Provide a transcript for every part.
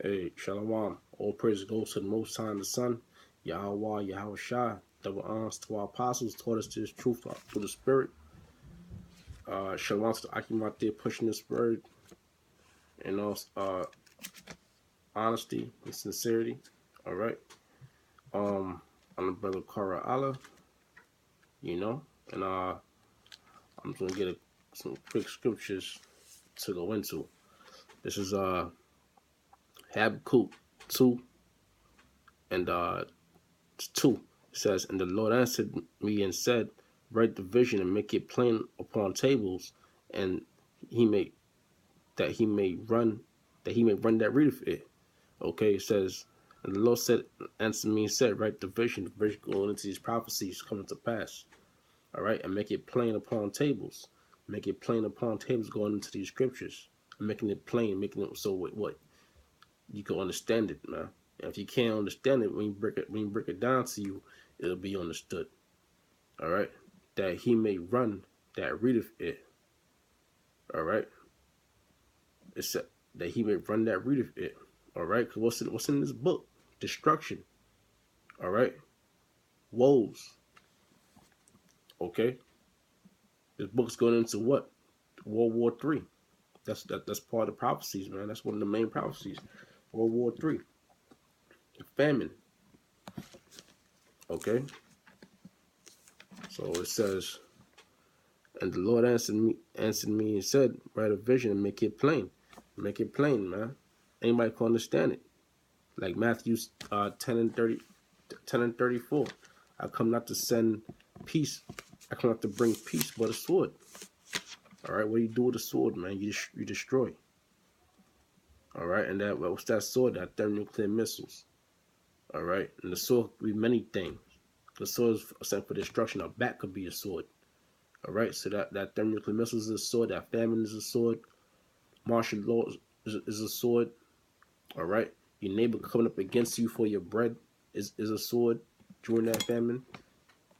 Hey, Shalom. All praise goes to the Most High and the Son, Yahweh, Yahweh Shai. Double honors to our apostles, taught us this truth through the Spirit. Shalom to the Akim out there pushing this word and also honesty and sincerity. All right. I'm the brother Kara Allah, you know, and I'm just gonna get some quick scriptures to go into. This is Habakkuk 2 and 2. It says, "And the Lord answered me and said, Write the vision and make it plain upon tables, and he may he may run that readeth it." Okay, it says, and the Lord said, answered me and said, Write the vision going into these prophecies coming to pass. All right, and make it plain upon tables. Make it plain upon tables going into these scriptures. Making it plain, making it so what you can understand it, man. And if you can't understand it, when you break it down to you, it'll be understood. All right, that he may run that readeth it. All right, it said that he may run that readeth it. All right, because what's in this book? Destruction. All right, woes. Okay, this book's going into what? World War III. That's part of the prophecies, man. That's one of the main prophecies. World War III, the famine. Okay, so it says, and the Lord answered me and said, Write a vision and make it plain. Make it plain, man. Anybody can understand it. Like Matthew 10 and 34. I come not to send peace. I come not to bring peace but a sword. All right, what do you do with a sword, man? You destroy. All right, and what's that sword? That thermonuclear missiles. All right, and the sword could be many things. The sword is sent for destruction. A bat could be a sword. All right, so that thermonuclear missiles is a sword. That famine is a sword. Martial law is a sword. All right, your neighbor coming up against you for your bread is a sword during that famine.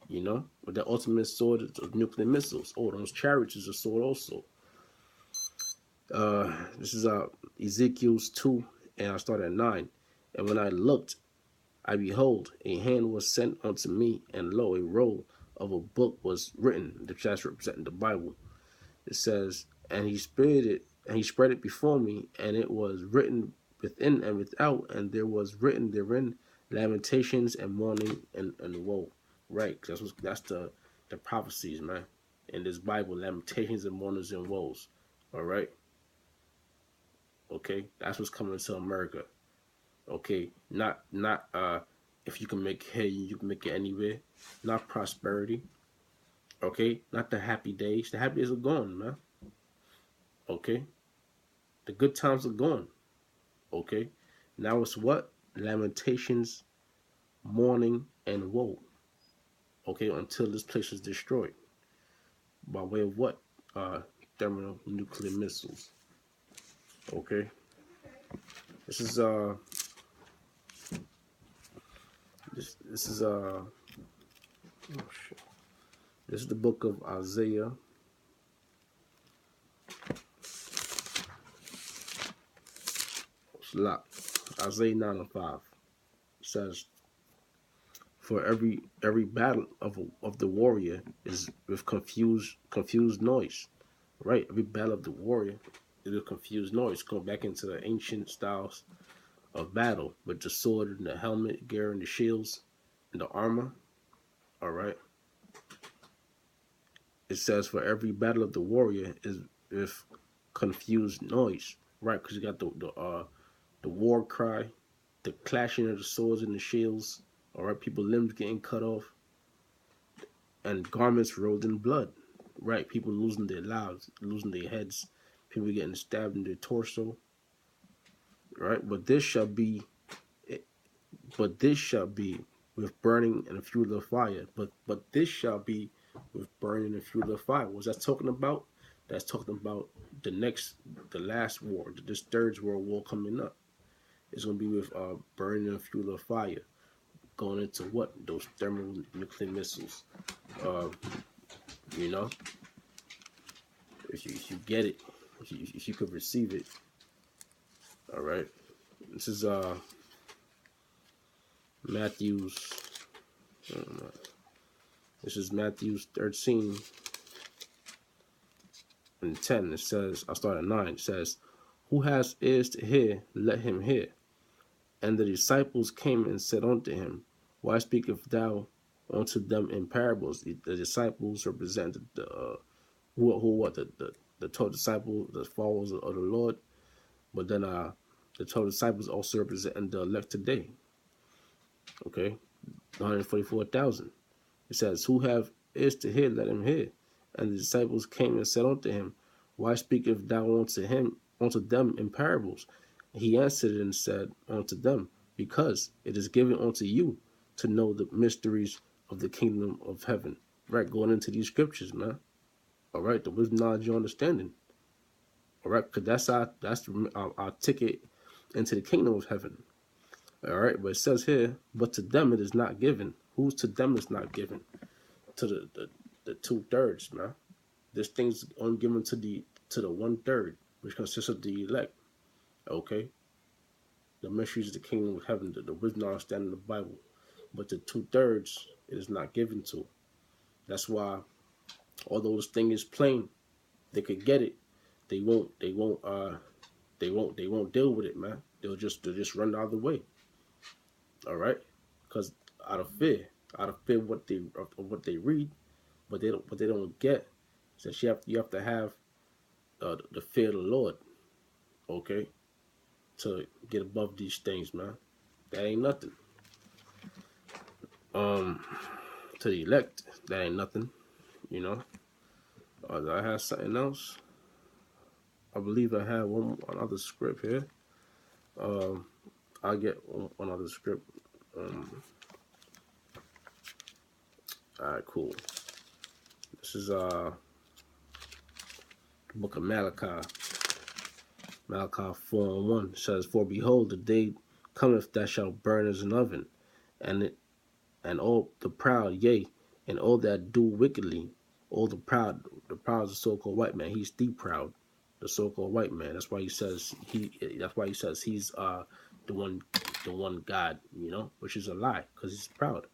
You know, but the ultimate sword is nuclear missiles. Oh, those chariots is a sword also. This is Ezekiel's 2, and I started at 9. And when I looked, I behold, a hand was sent unto me, and lo, a roll of a book was written, the that's representing the Bible. It says, and he spread it before me, and it was written within and without, and there was written therein lamentations and mourning and woe. Right, that's the prophecies, man. In this Bible, lamentations and mournings and woes. All right, okay, that's what's coming to America. Okay, not if you can make hay, you can make it anywhere. Not prosperity. Okay, not the happy days. The happy days are gone, man. Okay, the good times are gone. Okay, now it's what? Lamentations, mourning, and woe. Okay, until this place is destroyed. By way of what? Thermonuclear missiles. Okay, this is this is oh shit. This is the book of Isaiah. Isaiah 9 and 5. It says, For every battle of the warrior is with confused noise. Right? Every battle of the warrior is with confused noise. Going back into the ancient styles of battle with the sword and the helmet, gear and the shields and the armor. All right. It says for every battle of the warrior is with confused noise. Right? Because you got the war cry, the clashing of the swords and the shields. All right, people limbs getting cut off, and garments rolled in blood. Right, people losing their lives, losing their heads, people getting stabbed in their torso. Right, but this shall be with burning and a fuel of fire. But this shall be with burning and fuel of fire. What's that talking about? That's talking about the last war, this third world war coming up. It's gonna be with burning and fuel of fire. Going into what? Those thermonuclear missiles. Uh, you know, if you get it, if you could receive it, all right. This is Matthew's. This is Matthew's 13 and 10. It says, I'll start at 9. It says, "Who has ears to hear, let him hear." And the disciples came and said unto him, "Why speakest thou unto them in parables?" The disciples represented the the 12 disciples, the followers of the Lord. But then the 12 disciples also represent the elect today. Okay, 144,000. It says, "Who have ears to hear, let him hear." And the disciples came and said unto him, "Why speakest thou unto them in parables?" And he answered and said unto them, "Because it is given unto you to know the mysteries of the kingdom of heaven." Right, going into these scriptures, man. All right, the wisdom, knowledge, and understanding. All right, because that's our ticket into the kingdom of heaven. All right, but it says here, "But to them it is not given." Who's to them is not given? To the 2/3, man. This thing's only given to the 1/3, which consists of the elect. Okay, the mysteries of the kingdom of heaven, the wisdom, understanding of the Bible. But the 2/3 it is not given to. That's why, although this thing is plain, they could get it. They won't deal with it, man. They'll just run out of the way. All right, because out of fear of what they read, but they don't get. So you have to have the fear of the Lord, okay, to get above these things, man. That ain't nothing. To the elect, that ain't nothing, you know. I have something else. I believe I have one other script here. I'll get one other script. All right, cool. This is the book of Malachi. Malachi 4:1 says, "For behold, the day cometh that shall burn as an oven, and all the proud, yea, and all that do wickedly, all the proud is the so-called white man. He's the proud, the so-called white man. That's why he says he's the one God, you know, which is a lie, because he's proud,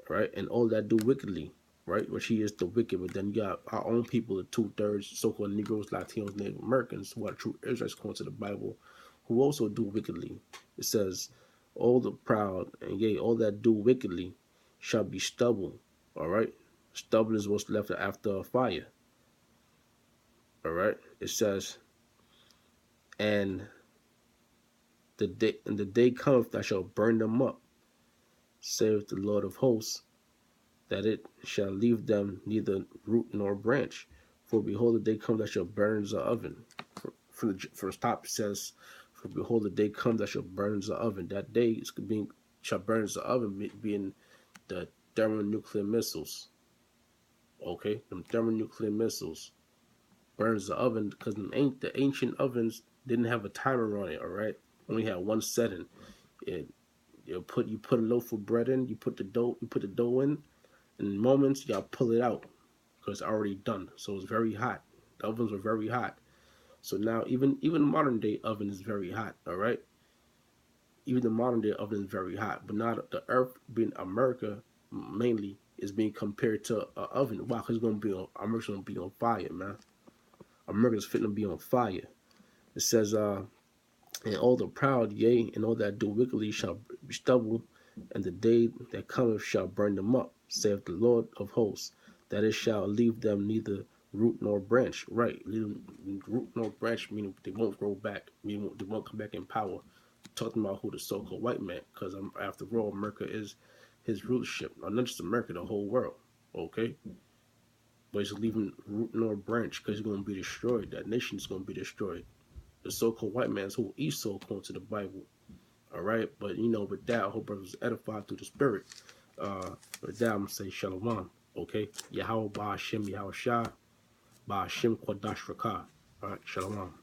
right? And all that do wickedly, right? Which he is the wicked. But then you got our own people, the 2/3 so-called Negroes, Latinos, Native Americans, who are true Israelites according to the Bible, who also do wickedly. It says, "All the proud, and yea, all that do wickedly shall be stubble." All right? Stubble is what's left after a fire. All right? It says, and the day cometh that shall burn them up, saith the Lord of hosts, that it shall leave them neither root nor branch. For behold, the day comes that shall burn as an oven. From the top it says, "For behold, the day comes that shall burn as an oven." That day is being shall burn as an oven, being the thermonuclear missiles. Okay, them thermonuclear missiles burns the oven, because the ancient ovens didn't have a timer on it. All right, only had one setting. You put a loaf of bread in, you put the dough in moments, y'all pull it out because it's already done. So it's very hot. The ovens were very hot. So now even the modern day oven is very hot. All right, even the modern day oven is very hot. But now the earth, being America mainly, is being compared to an oven. Wow, because America's gonna be on fire, man. America's fitting to be on fire. It says, "And all the proud, yea, and all that do wickedly shall be stubble, and the day that cometh shall burn them up, saith the Lord of hosts, that it shall leave them neither root nor branch." Right, root nor branch, meaning they won't grow back, meaning they won't come back in power. Talking about who the so-called white man, because after all, America is his rulership. Not just America, the whole world. Okay, but he's leaving root nor branch because he's going to be destroyed. That nation is going to be destroyed. The so-called white man is who Esau according to the Bible. All right, but with that, I hope brothers edified through the Spirit. With that, I'm gonna say Shalom. Okay, Yahweh Ba'Hashem Yahweh Shah Ba'Hashem Kodash Rakah. All right, Shalom.